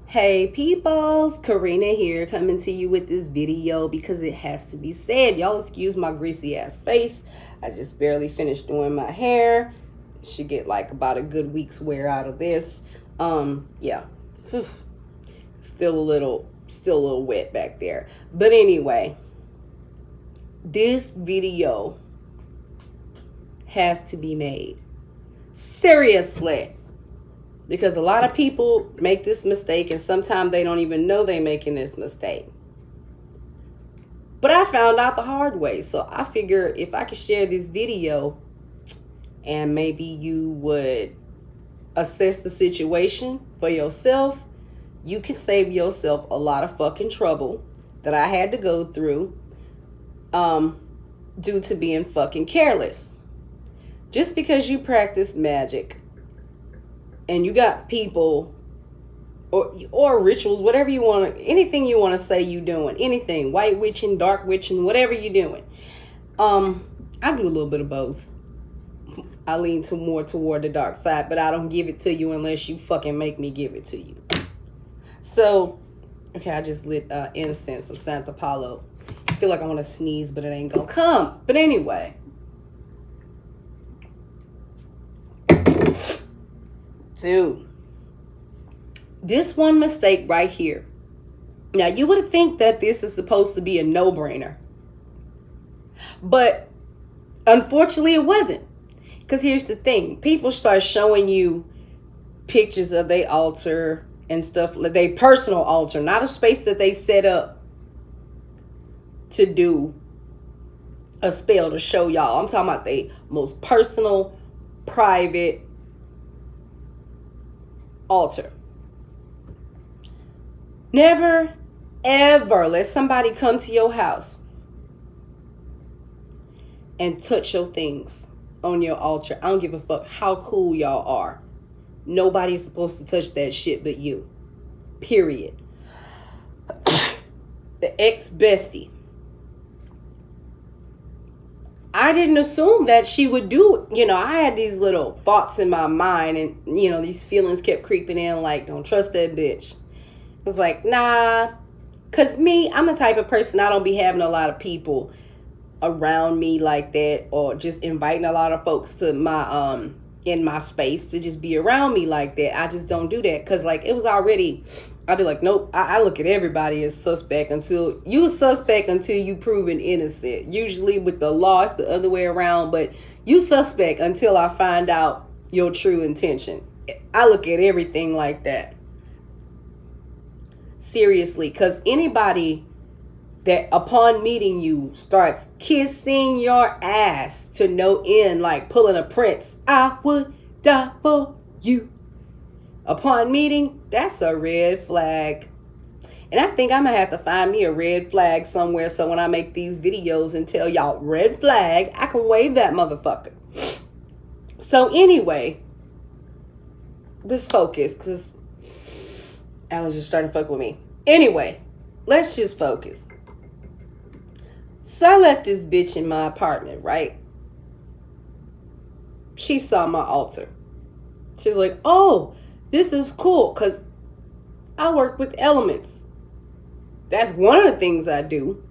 Hey peoples, Karina here coming to you with this video because it has to be said. Y'all excuse my greasy ass face. I just barely finished doing my hair. Should get like about a good week's wear out of this. Yeah. Still a little wet back there. But anyway, this video has to be made. Seriously. Because a lot of people make this mistake and sometimes they don't even know they're making this mistake. But I found out the hard way. So I figure if I could share this video and maybe you would assess the situation for yourself, you can save yourself a lot of fucking trouble that I had to go through due to being fucking careless. Just because you practice magic and you got people or rituals, whatever you want, anything you want to say you doing, anything, white witching, dark witching, whatever you're doing. I do a little bit of both. I lean more toward the dark side, but I don't give it to you unless you fucking make me give it to you. So, okay, I just lit incense of Santa Paulo. I feel like I want to sneeze, but it ain't gonna come. But anyway. Dude, this one mistake right here. Now, you would think that this is supposed to be a no-brainer. But unfortunately, it wasn't. Because here's the thing. People start showing you pictures of their altar and stuff, like their personal altar, not a space that they set up to do a spell to show y'all. I'm talking about their most personal, private altar. Never, ever let somebody come to your house and touch your things on your altar. I don't give a fuck how cool y'all are. Nobody's supposed to touch that shit but you. Period. The ex-bestie. I didn't assume that she would do it. I had these little thoughts in my mind and, these feelings kept creeping in like, don't trust that bitch. I was like, nah. Because I'm the type of person, I don't be having a lot of people around me like that or just inviting a lot of folks to my, in my space to just be around me like that. I just don't do that because like it was already, I'd be like, nope. I look at everybody as suspect until you proven innocent. Usually with the law, it's the other way around, but you suspect until I find out your true intention. I look at everything like that. Seriously, because anybody that upon meeting you starts kissing your ass to no end, like pulling a Prince, I would die for you. Upon meeting, that's a red flag. And I think I'm going to have to find me a red flag somewhere so when I make these videos and tell y'all red flag, I can wave that motherfucker. So anyway, let's focus because allergies starting to fuck with me. Anyway, let's just focus. So I let this bitch in my apartment, right? She saw my altar. She was like, oh, this is cool because I work with elements. That's one of the things I do.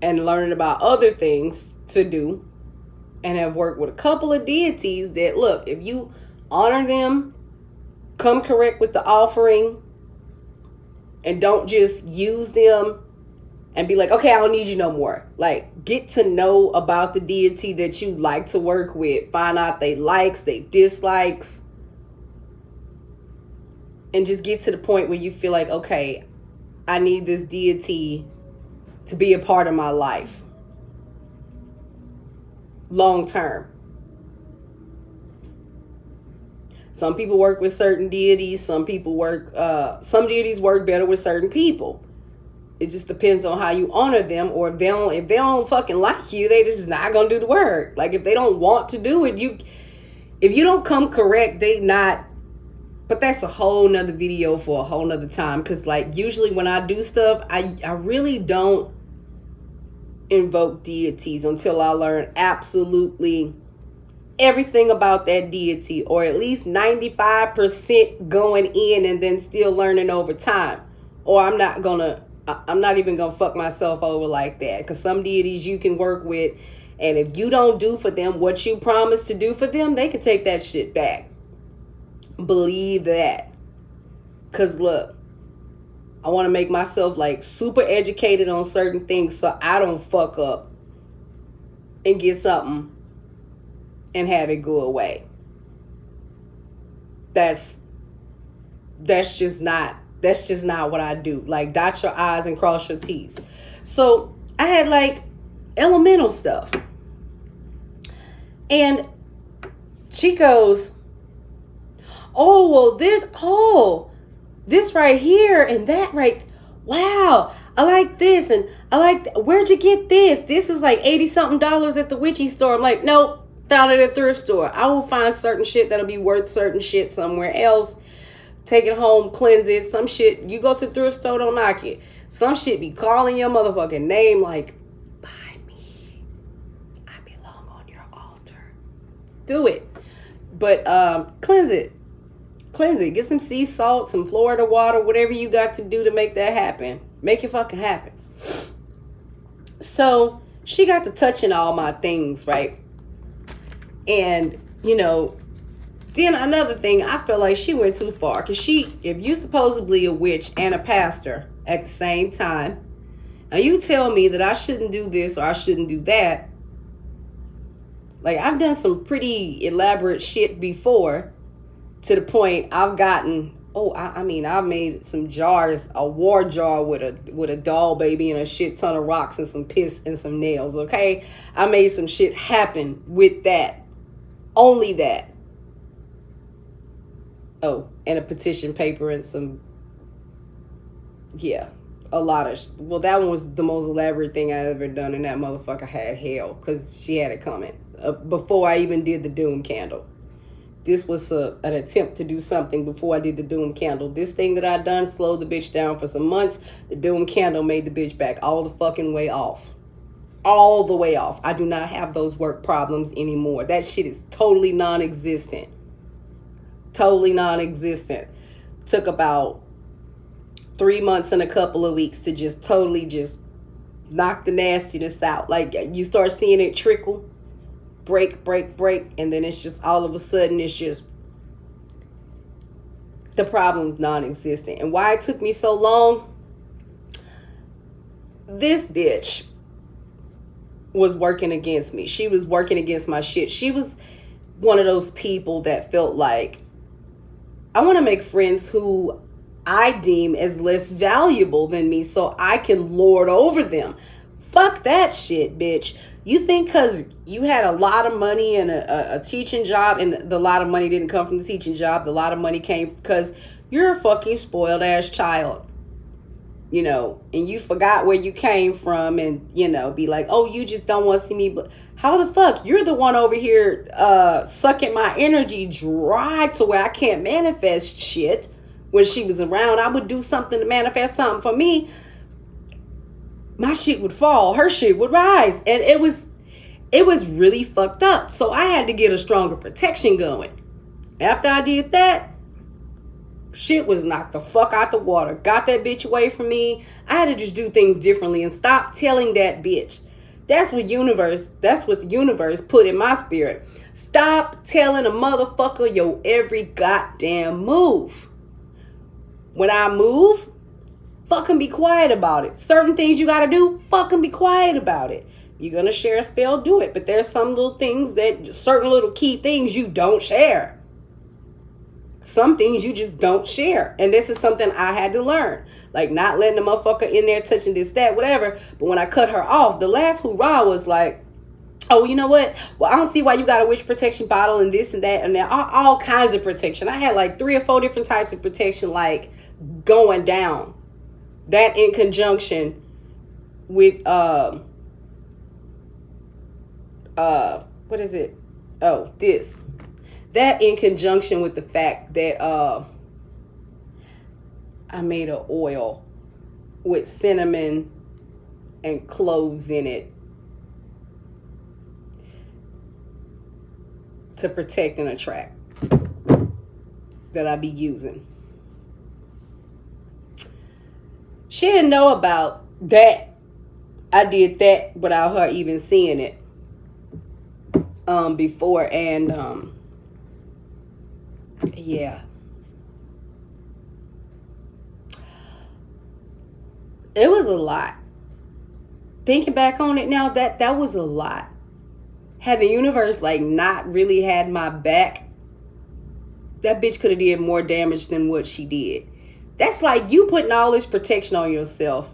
And learning about other things to do. And have worked with a couple of deities that, look, if you honor them, come correct with the offering, and don't just use them and be like, okay, I don't need you no more. Like, get to know about the deity that you like to work with. Find out they likes, they dislikes. And just get to the point where you feel like, okay, I need this deity to be a part of my life. Long term. Some people work with certain deities. Some deities work better with certain people. It just depends on how you honor them, or if they don't fucking like you, they just not gonna do the work. Like if they don't want to do it, if you don't come correct, they not. But that's a whole nother video for a whole nother time. Cause like usually when I do stuff, I really don't invoke deities until I learn absolutely everything about that deity, or at least 95% going in and then still learning over time. Or I'm not even gonna fuck myself over like that, because some deities you can work with, and if you don't do for them what you promised to do for them, they can take that shit back. Believe that. Because look, I want to make myself like super educated on certain things so I don't fuck up and get something and have it go away. That's just not what I do. Like, dot your I's and cross your T's. So I had like elemental stuff. And she goes, oh, well, this right here and that right. Wow, I like this and I like where'd you get this? This is like 80 something dollars at the witchy store. I'm like, nope, found it at a thrift store. I will find certain shit that'll be worth certain shit somewhere else. Take it home, cleanse it. Some shit, you go to the thrift store, don't knock it. Some shit be calling your motherfucking name like, buy me. I belong on your altar. Do it. But cleanse it. Cleanse it. Get some sea salt, some Florida water, whatever you got to do to make that happen. Make it fucking happen. So she got to touching all my things, right? And, then another thing, I feel like she went too far. Because if you supposedly a witch and a pastor at the same time, and you tell me that I shouldn't do this or I shouldn't do that, like, I've done some pretty elaborate shit before, to the point I've gotten, I've made some jars, a war jar with a doll baby and a shit ton of rocks and some piss and some nails, okay? I made some shit happen with that. Only that. Oh, and a petition paper and some, a lot of, that one was the most elaborate thing I ever done, and that motherfucker had hell, because she had it coming. Before I even did the doom candle. This was an attempt to do something before I did the doom candle. This thing that I done slowed the bitch down for some months. The doom candle made the bitch back all the fucking way off. All the way off. I do not have those work problems anymore. That shit is totally non-existent. Totally non-existent. Took about 3 months and a couple of weeks to just totally just knock the nastiness out. Like, you start seeing it trickle. Break, and then it's just all of a sudden it's just the problem's non-existent. And why it took me so long? This bitch was working against me. She was working against my shit. She was one of those people that felt like, I want to make friends who I deem as less valuable than me so I can lord over them. Fuck that shit, bitch. You think because you had a lot of money and a teaching job, and the lot of money didn't come from the teaching job. The lot of money came because you're a fucking spoiled ass child. And you forgot where you came from and, be like, oh, you just don't want to see me. But how the fuck? You're the one over here sucking my energy dry to where I can't manifest shit. When she was around, I would do something to manifest something for me. My shit would fall, her shit would rise. And it was really fucked up. So I had to get a stronger protection going. After I did that, shit was knocked the fuck out the water. Got that bitch away from me. I had to just do things differently and stop telling that bitch. That's what the universe put in my spirit. Stop telling a motherfucker your every goddamn move. When I move, fucking be quiet about it. Certain things you gotta do, fucking be quiet about it. You're gonna share a spell, do it. But there's some little things certain little key things you don't share. Some things you just don't share. And this is something I had to learn. Like, not letting the motherfucker in there touching this, that, whatever. But when I cut her off, the last hoorah was like, oh, you know what? Well, I don't see why you got a witch protection bottle and this and that and that. All kinds of protection. I had like 3 or 4 different types of protection, like, going down. That in conjunction with what is it? Oh, this. That in conjunction with the fact that I made an oil with cinnamon and cloves in it. to protect and attract that I be using. She didn't know about that. I did that without her even seeing it before. And yeah. It was a lot. Thinking back on it now, that was a lot. Had the universe like not really had my back, that bitch could have did more damage than what she did. That's like you putting all this protection on yourself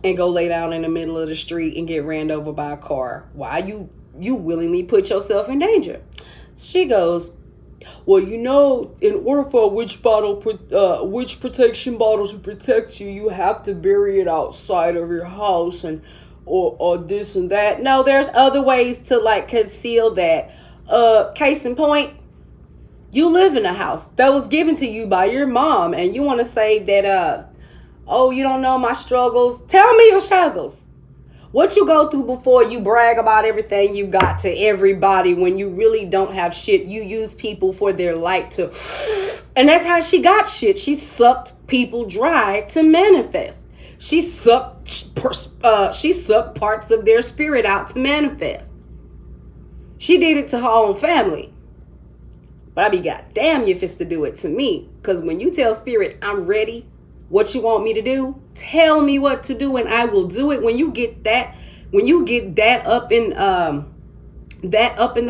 and go lay down in the middle of the street and get ran over by a car. Why you willingly put yourself in danger? She goes, well, you know, in order for a witch protection bottle to protect you, you have to bury it outside of your house and or this and that. No, there's other ways to like conceal that. Case in point, you live in a house that was given to you by your mom, and you want to say that oh, you don't know my struggles. Tell me your struggles. What you go through before you brag about everything you got to everybody when you really don't have shit. You use people for their light to... And that's how she got shit. She sucked people dry to manifest. She sucked parts of their spirit out to manifest. She did it to her own family. But I be goddamn if it's to do it to me. Because when you tell spirit, I'm ready, what you want me to do, tell me what to do and I will do it. When you get that up in the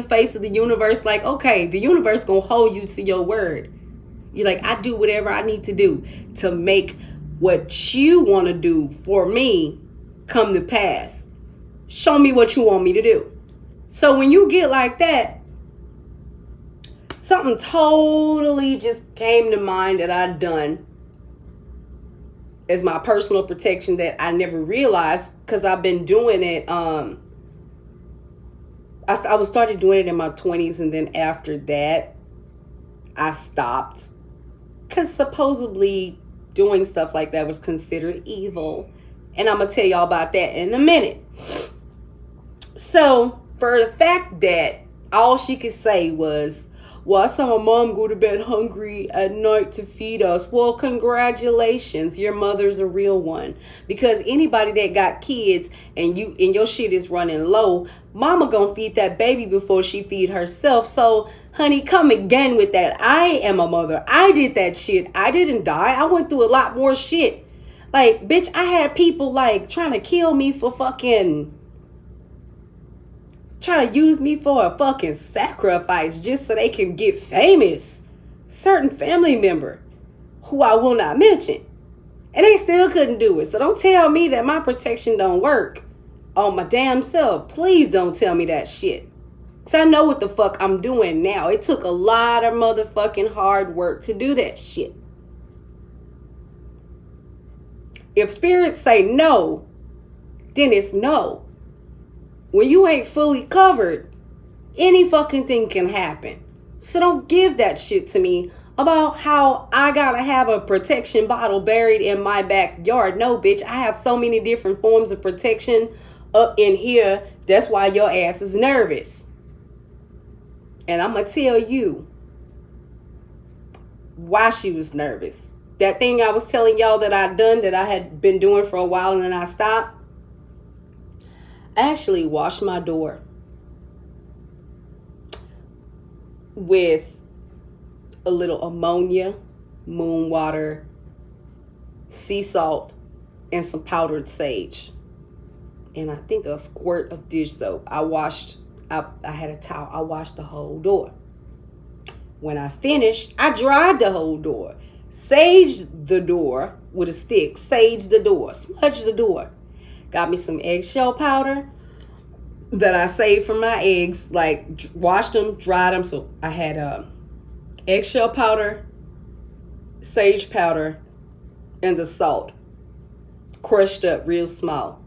face of the universe, like, okay, the universe gonna hold you to your word. You're like, I do whatever I need to do to make what you want to do for me come to pass. Show me what you want me to do. So when you get like that, something totally just came to mind that I'd done as my personal protection that I never realized, because I've been doing it. I started doing it in my 20s, and then after that, I stopped. Because supposedly doing stuff like that was considered evil. And I'm going to tell y'all about that in a minute. So, for the fact that all she could say was, well, I saw my mom go to bed hungry at night to feed us. Well, congratulations. Your mother's a real one. Because anybody that got kids and your shit is running low, mama gonna feed that baby before she feed herself. So, honey, come again with that. I am a mother. I did that shit. I didn't die. I went through a lot more shit. Like, bitch, I had people like trying to kill me for fucking... trying to use me for a fucking sacrifice just so they can get famous. Certain family member who I will not mention. And they still couldn't do it. So don't tell me that my protection don't work on my damn self. Please don't tell me that shit. Because I know what the fuck I'm doing now. It took a lot of motherfucking hard work to do that shit. If spirits say no, then it's no. When you ain't fully covered, any fucking thing can happen. So don't give that shit to me about how I gotta have a protection bottle buried in my backyard. No, bitch, I have so many different forms of protection up in here. That's why your ass is nervous. And I'm gonna tell you why she was nervous. That thing I was telling y'all that I'd done, that I had been doing for a while and then I stopped. I actually washed my door with a little ammonia, moon water, sea salt, and some powdered sage. And I think a squirt of dish soap. I had a towel. I washed the whole door. When I finished, I dried the whole door. Saged the door with a stick. Saged the door. Smudged the door. Got me some eggshell powder that I saved from my eggs. Like, washed them, dried them. So I had eggshell powder, sage powder, and the salt. Crushed up real small.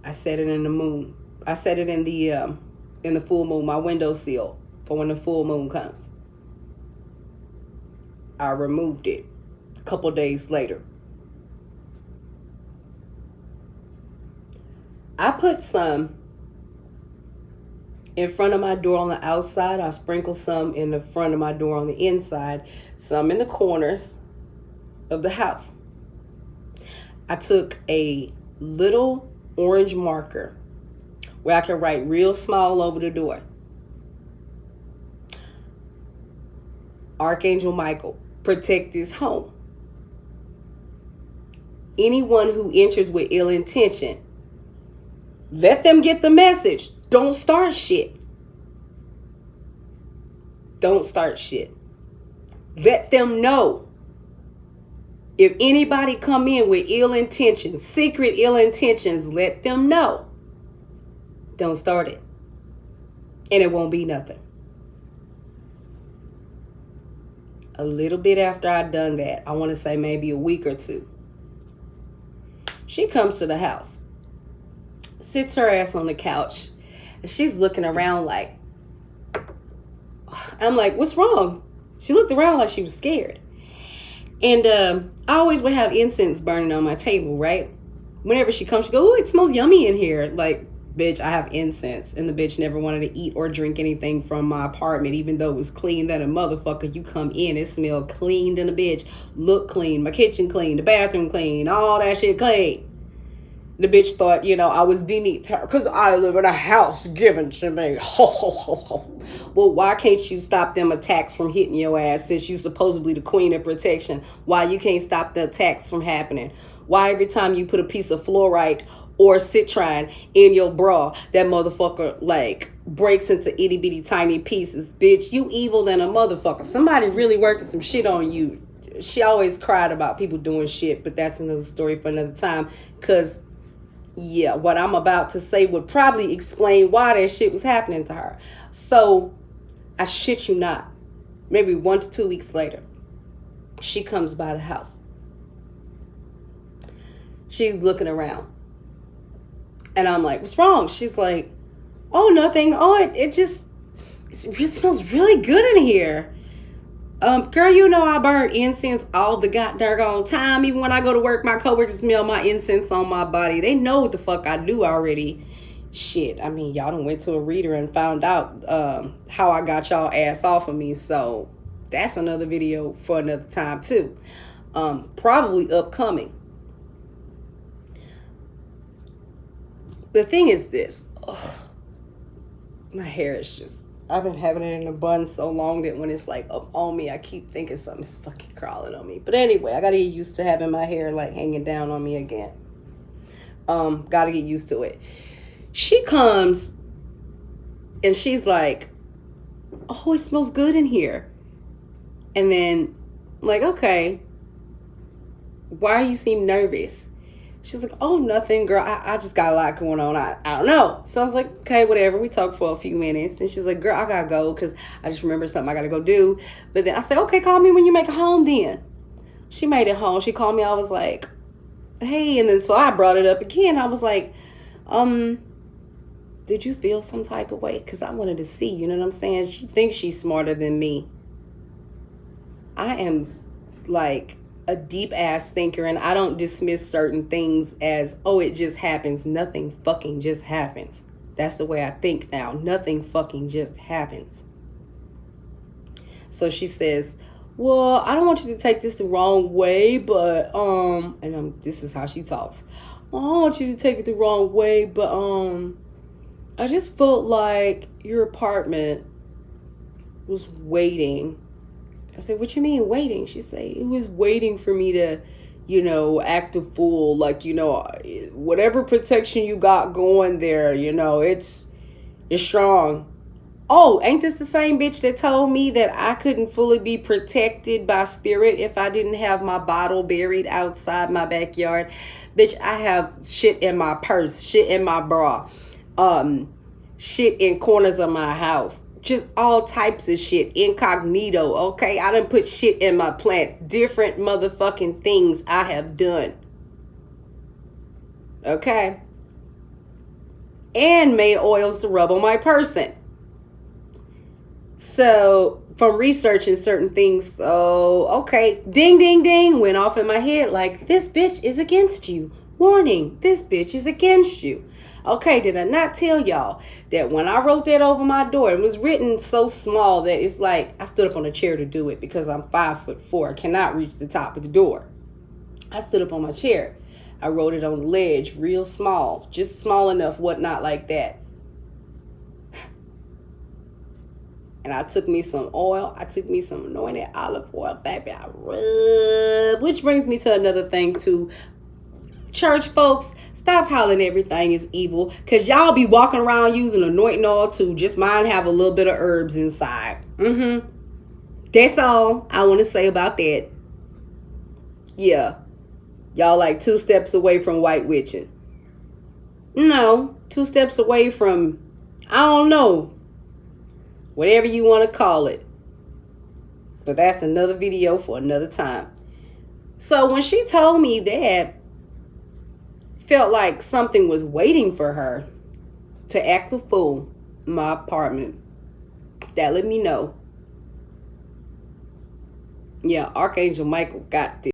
I set it in the moon. I set it in the full moon, my windowsill, for when the full moon comes. I removed it a couple days later. I put some in front of my door on the outside. I sprinkle some in the front of my door on the inside, some in the corners of the house. I took a little orange marker where I can write real small over the door. Archangel Michael, protect this home. Anyone who enters with ill intention, let them get the message. Don't start shit. Don't start shit. Let them know. If anybody come in with ill intentions, secret ill intentions, let them know. Don't start it. And it won't be nothing. A little bit after I'd done that, I want to say maybe a week or two, she comes to the house, sits her ass on the couch, and she's looking around like, I'm like, what's wrong? She looked around like she was scared. And I always would have incense burning on my table, right? Whenever she comes, she goes, oh, it smells yummy in here. Like, bitch, I have incense. And the bitch never wanted to eat or drink anything from my apartment, even though it was clean than a motherfucker. You come in, it smelled clean than a bitch. Look clean, my kitchen clean, the bathroom clean, all that shit clean. The bitch thought, I was beneath her because I live in a house given to me. Ho, ho, ho, ho. Well, why can't you stop them attacks from hitting your ass since you're supposedly the queen of protection? Why you can't stop the attacks from happening? Why every time you put a piece of fluorite or Citron in your bra, that motherfucker, breaks into itty bitty tiny pieces? Bitch, you evil than a motherfucker. Somebody really working some shit on you. She always cried about people doing shit, but that's another story for another time. Because, yeah, what I'm about to say would probably explain why that shit was happening to her. So, I shit you not, maybe 1 to 2 weeks later, she comes by the house. She's looking around. And I'm like, what's wrong? She's like, oh, nothing. Oh, it smells really good in here. Girl, I burn incense all the goddamn time. Even when I go to work, my coworkers smell my incense on my body. They know what the fuck I do already. Shit, I mean, y'all done went to a reader and found out how I got y'all ass off of me. So that's another video for another time too. Probably upcoming. The thing is this. Ugh, my hair is just... I've been having it in a bun so long that when it's up on me, I keep thinking something's fucking crawling on me. But anyway, I gotta get used to having my hair hanging down on me again. Gotta get used to it. She comes and she's like, oh, it smells good in here. And then okay, why you seem nervous? She's like, oh, nothing, girl. I just got a lot going on. I don't know. So I was like, okay, whatever. We talked for a few minutes. And she's like, girl, I got to go because I just remember something I got to go do. But then I said, okay, call me when you make it home then. She made it home. She called me. I was like, hey. And then so I brought it up again. I was like, did you feel some type of way? Because I wanted to see, you know what I'm saying? She thinks she's smarter than me. I am a deep ass thinker, and I don't dismiss certain things as, oh, it just happens. Nothing fucking just happens. That's the way I think now. Nothing fucking just happens. So she says, well, I don't want you to take this the wrong way, but this is how she talks. Well, I don't want you to take it the wrong way, but I just felt like your apartment was waiting. I said, what you mean waiting? She said, it was waiting for me to, act a fool. Whatever protection you got going there, it's strong. Oh, ain't this the same bitch that told me that I couldn't fully be protected by spirit if I didn't have my bottle buried outside my backyard? Bitch, I have shit in my purse, shit in my bra, shit in corners of my house. Just all types of shit, incognito, okay? I done put shit in my plants. Different motherfucking things I have done. Okay? And made oils to rub on my person. So, from researching certain things, so, okay, ding, ding, ding, went off in my head like, this bitch is against you. Warning, this bitch is against you. Okay, did I not tell y'all that when I wrote that over my door, it was written so small that it's like I stood up on a chair to do it because I'm 5'4". I cannot reach the top of the door. I stood up on my chair. I wrote it on the ledge, real small, just small enough, whatnot like that. And I took me some oil. I took me some anointed olive oil, baby. I rub. Which brings me to another thing too. Church folks, stop hollering everything is evil. Because y'all be walking around using anointing oil too. Just mine have a little bit of herbs inside. That's all I want to say about that. Yeah. Y'all like 2 steps away from white witching. No, 2 steps away from, I don't know, whatever you want to call it. But that's another video for another time. So when she told me that, felt like something was waiting for her to act a fool in my apartment. That let me know. Yeah, Archangel Michael got this.